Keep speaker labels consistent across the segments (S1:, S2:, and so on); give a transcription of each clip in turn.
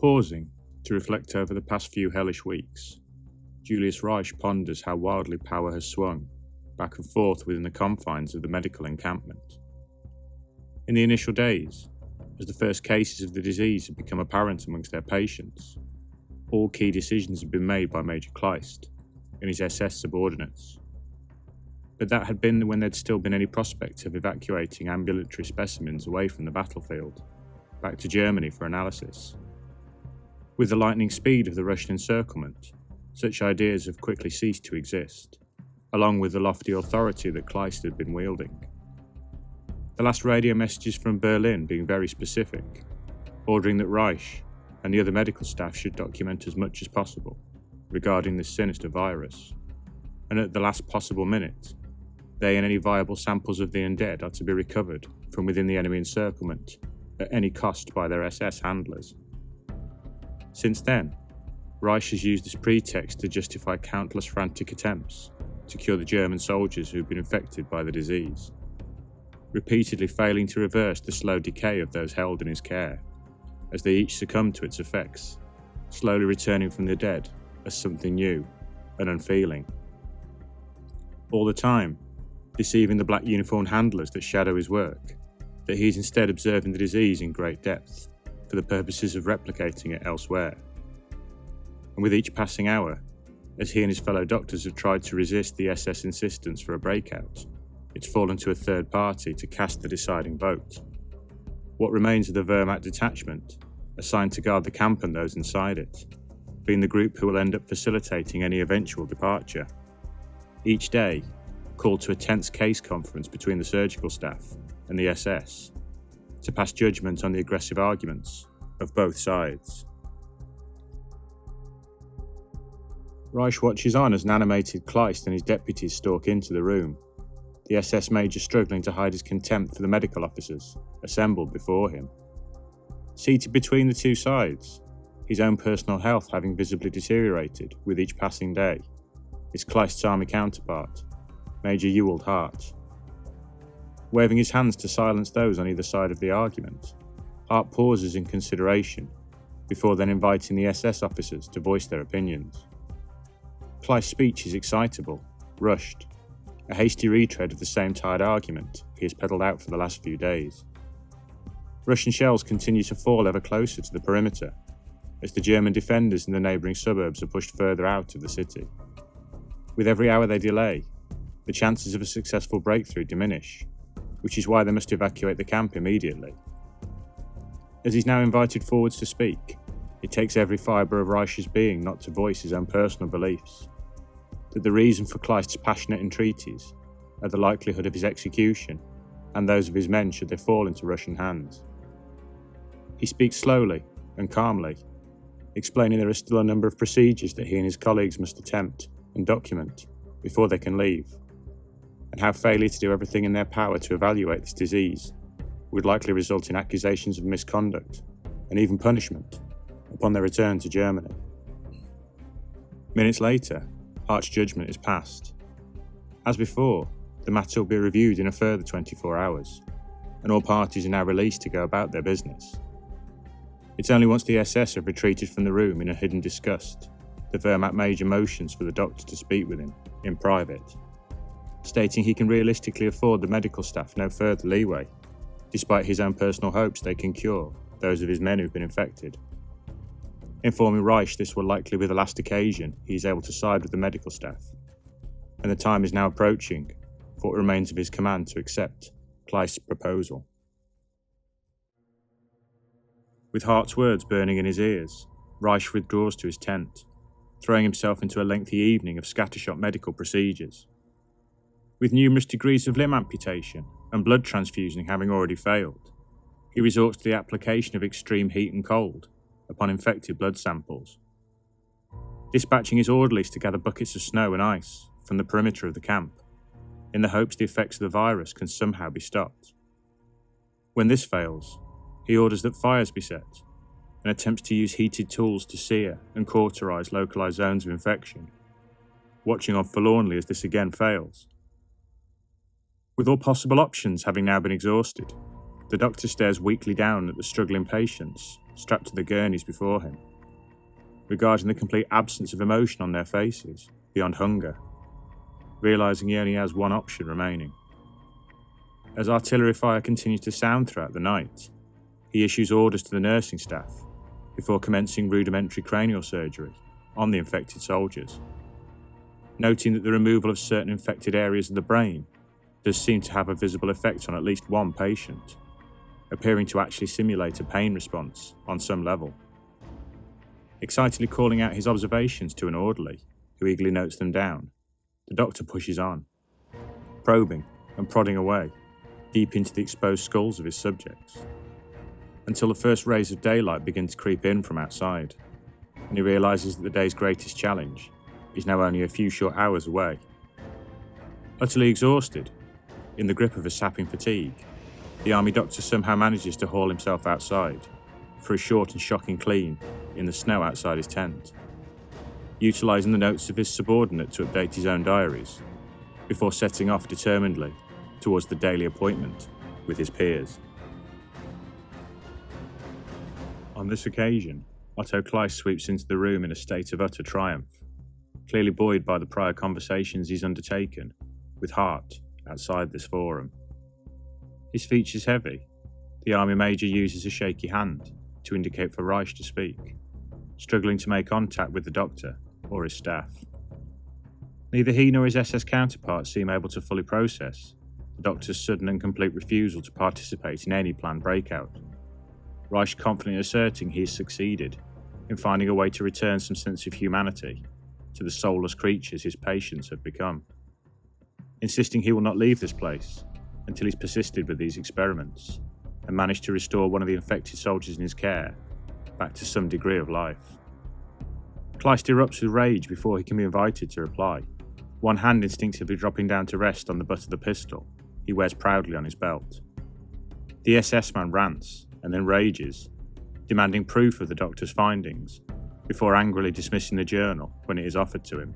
S1: Pausing to reflect over the past few hellish weeks, Julius Reich ponders how wildly power has swung back and forth within the confines of the medical encampment. In the initial days, as the first cases of the disease had become apparent amongst their patients, all key decisions had been made by Major Kleist and his SS subordinates. But that had been when there'd still been any prospect of evacuating ambulatory specimens away from the battlefield, back to Germany for analysis. With the lightning speed of the Russian encirclement, such ideas have quickly ceased to exist, along with the lofty authority that Kleist had been wielding. The last radio messages from Berlin being very specific, ordering that Reich and the other medical staff should document as much as possible regarding this sinister virus, and at the last possible minute, they and any viable samples of the undead are to be recovered from within the enemy encirclement at any cost by their SS handlers. Since then, Reich has used this pretext to justify countless frantic attempts to cure the German soldiers who've been infected by the disease, repeatedly failing to reverse the slow decay of those held in his care, as they each succumb to its effects, slowly returning from the dead as something new and unfeeling. All the time, deceiving the black uniformed handlers that shadow his work, that he is instead observing the disease in great depth for the purposes of replicating it elsewhere. And with each passing hour, as he and his fellow doctors have tried to resist the SS insistence for a breakout, it's fallen to a third party to cast the deciding vote. What remains of the Wehrmacht detachment, assigned to guard the camp and those inside it, being the group who will end up facilitating any eventual departure. Each day, called to a tense case conference between the surgical staff and the SS to pass judgment on the aggressive arguments of both sides. Reich watches on as an animated Kleist and his deputies stalk into the room, the SS major struggling to hide his contempt for the medical officers assembled before him. Seated between the two sides, his own personal health having visibly deteriorated with each passing day, is Kleist's army counterpart, Major Ewald Hart. Waving his hands to silence those on either side of the argument, Hart pauses in consideration before then inviting the SS officers to voice their opinions. Kleist's speech is excitable, rushed, a hasty retread of the same tired argument he has peddled out for the last few days. Russian shells continue to fall ever closer to the perimeter as the German defenders in the neighbouring suburbs are pushed further out of the city. With every hour they delay, the chances of a successful breakthrough diminish, which is why they must evacuate the camp immediately. As he's now invited forwards to speak, it takes every fibre of Reich's being not to voice his own personal beliefs, that the reason for Kleist's passionate entreaties are the likelihood of his execution and those of his men should they fall into Russian hands. He speaks slowly and calmly, explaining there are still a number of procedures that he and his colleagues must attempt and document before they can leave, and how failure to do everything in their power to evaluate this disease would likely result in accusations of misconduct and even punishment upon their return to Germany. Minutes later, Hart's judgment is passed. As before, the matter will be reviewed in a further 24 hours, and all parties are now released to go about their business. It's only once the SS have retreated from the room in a hidden disgust that Wehrmacht Major motions for the doctor to speak with him in private, stating he can realistically afford the medical staff no further leeway, despite his own personal hopes they can cure those of his men who've been infected. Informing Reich this will likely be the last occasion he is able to side with the medical staff, and the time is now approaching for what remains of his command to accept Kleist's proposal. With Hart's words burning in his ears, Reich withdraws to his tent, throwing himself into a lengthy evening of scattershot medical procedures. With numerous degrees of limb amputation and blood transfusion having already failed, he resorts to the application of extreme heat and cold upon infected blood samples, dispatching his orderlies to gather buckets of snow and ice from the perimeter of the camp, in the hopes the effects of the virus can somehow be stopped. When this fails, he orders that fires be set, and attempts to use heated tools to sear and cauterize localized zones of infection, watching on forlornly as this again fails. With all possible options having now been exhausted, the doctor stares weakly down at the struggling patients strapped to the gurneys before him, regarding the complete absence of emotion on their faces, beyond hunger, realising he only has one option remaining. As artillery fire continues to sound throughout the night, he issues orders to the nursing staff before commencing rudimentary cranial surgery on the infected soldiers, noting that the removal of certain infected areas of the brain does seem to have a visible effect on at least one patient, appearing to actually simulate a pain response on some level. Excitedly calling out his observations to an orderly, who eagerly notes them down, the doctor pushes on, probing and prodding away deep into the exposed skulls of his subjects, until the first rays of daylight begin to creep in from outside, and he realises that the day's greatest challenge is now only a few short hours away. Utterly exhausted, in the grip of a sapping fatigue, the army doctor somehow manages to haul himself outside for a short and shocking clean in the snow outside his tent, utilising the notes of his subordinate to update his own diaries, before setting off determinedly towards the daily appointment with his peers. On this occasion, Otto Kleist sweeps into the room in a state of utter triumph, clearly buoyed by the prior conversations he's undertaken with Hart outside this forum. His features heavy, the army major uses a shaky hand to indicate for Reich to speak, struggling to make contact with the doctor or his staff. Neither he nor his SS counterparts seem able to fully process the doctor's sudden and complete refusal to participate in any planned breakout, Reich confidently asserting he has succeeded in finding a way to return some sense of humanity to the soulless creatures his patients have become, insisting he will not leave this place until he's persisted with these experiments and managed to restore one of the infected soldiers in his care back to some degree of life. Kleist erupts with rage before he can be invited to reply, one hand instinctively dropping down to rest on the butt of the pistol he wears proudly on his belt. The SS man rants and then rages, demanding proof of the doctor's findings, before angrily dismissing the journal when it is offered to him.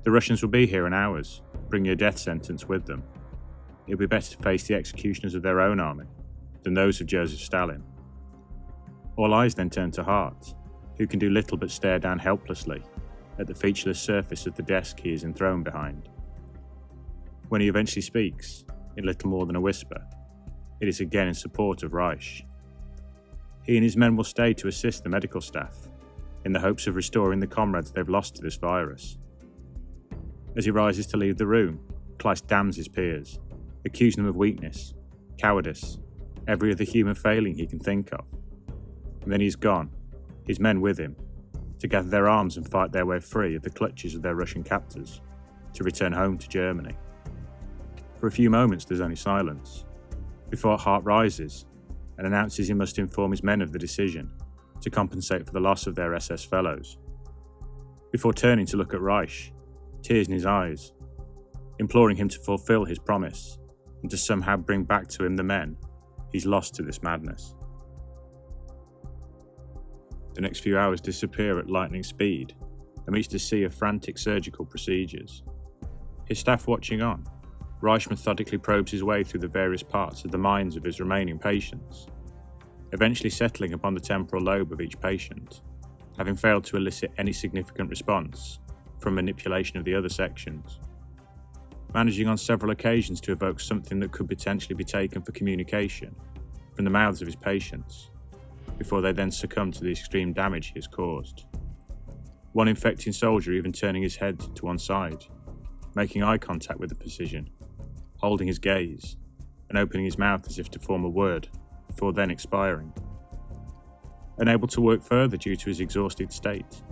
S1: The Russians will be here in hours, bringing a death sentence with them. It would be better to face the executioners of their own army than those of Joseph Stalin. All eyes then turn to Hart, who can do little but stare down helplessly at the featureless surface of the desk he is enthroned behind. When he eventually speaks, in little more than a whisper, it is again in support of Reich. He and his men will stay to assist the medical staff, in the hopes of restoring the comrades they've lost to this virus. As he rises to leave the room, Kleist damns his peers, accusing them of weakness, cowardice, every other human failing he can think of. And then he's gone, his men with him, to gather their arms and fight their way free of the clutches of their Russian captors, to return home to Germany. For a few moments there's only silence, before Hart rises and announces he must inform his men of the decision to compensate for the loss of their SS fellows, before turning to look at Reich, tears in his eyes, imploring him to fulfill his promise and to somehow bring back to him the men he's lost to this madness. The next few hours disappear at lightning speed amidst a sea of frantic surgical procedures. His staff watching on, Reich methodically probes his way through the various parts of the minds of his remaining patients, eventually settling upon the temporal lobe of each patient, having failed to elicit any significant response from manipulation of the other sections, managing on several occasions to evoke something that could potentially be taken for communication from the mouths of his patients, before they then succumb to the extreme damage he has caused. One infecting soldier even turning his head to one side, making eye contact with the physician, holding his gaze, and opening his mouth as if to form a word, before then expiring. Unable to work further due to his exhausted state,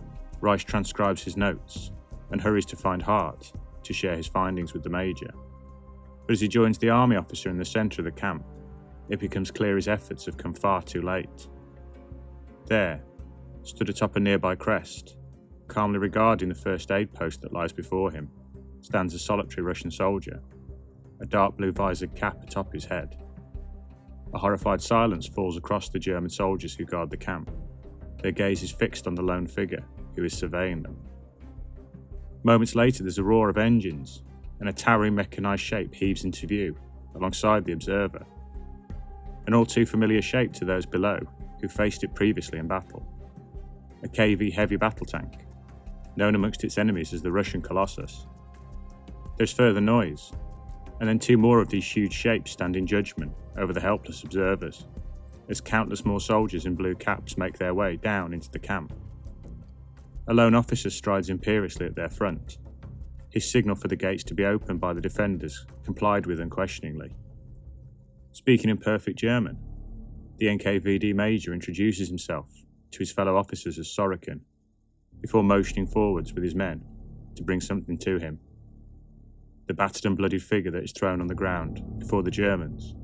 S1: Reich transcribes his notes and hurries to find Hart to share his findings with the major. But as he joins the army officer in the centre of the camp, it becomes clear his efforts have come far too late. There, stood atop a nearby crest, calmly regarding the first aid post that lies before him, stands a solitary Russian soldier, a dark blue visored cap atop his head. A horrified silence falls across the German soldiers who guard the camp, their gaze is fixed on the lone figure who is surveying them. Moments later there's a roar of engines, and a towering mechanised shape heaves into view alongside the observer. An all too familiar shape to those below who faced it previously in battle. A KV heavy battle tank, known amongst its enemies as the Russian Colossus. There's further noise, and then two more of these huge shapes stand in judgment over the helpless observers, as countless more soldiers in blue caps make their way down into the camp. A lone officer strides imperiously at their front, his signal for the gates to be opened by the defenders complied with unquestioningly. Speaking in perfect German, the NKVD major introduces himself to his fellow officers as Sorokin, before motioning forwards with his men to bring something to him. The battered and bloodied figure that is thrown on the ground before the Germans,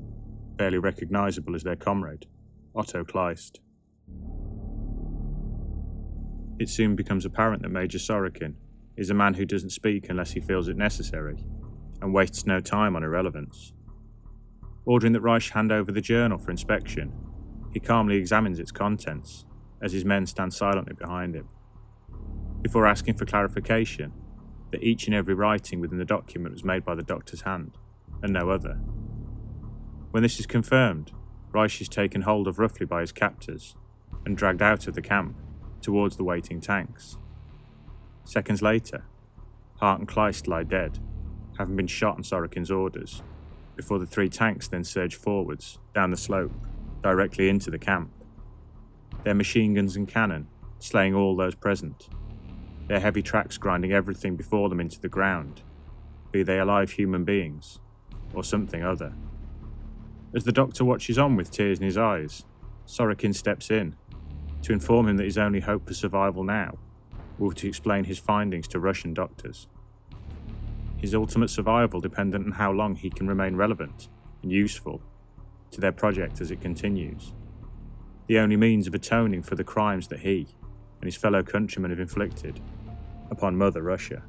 S1: barely recognisable as their comrade, Otto Kleist. It soon becomes apparent that Major Sorokin is a man who doesn't speak unless he feels it necessary, and wastes no time on irrelevance. Ordering that Reich hand over the journal for inspection, he calmly examines its contents as his men stand silently behind him, before asking for clarification that each and every writing within the document was made by the doctor's hand, and no other. When this is confirmed, Reich is taken hold of roughly by his captors and dragged out of the camp towards the waiting tanks. Seconds later, Hart and Kleist lie dead, having been shot on Sorokin's orders, before the three tanks then surge forwards, down the slope, directly into the camp. Their machine guns and cannon slaying all those present, their heavy tracks grinding everything before them into the ground, be they alive human beings, or something other. As the doctor watches on with tears in his eyes, Sorokin steps in, to inform him that his only hope for survival now will be to explain his findings to Russian doctors. His ultimate survival dependent on how long he can remain relevant and useful to their project as it continues. The only means of atoning for the crimes that he and his fellow countrymen have inflicted upon Mother Russia.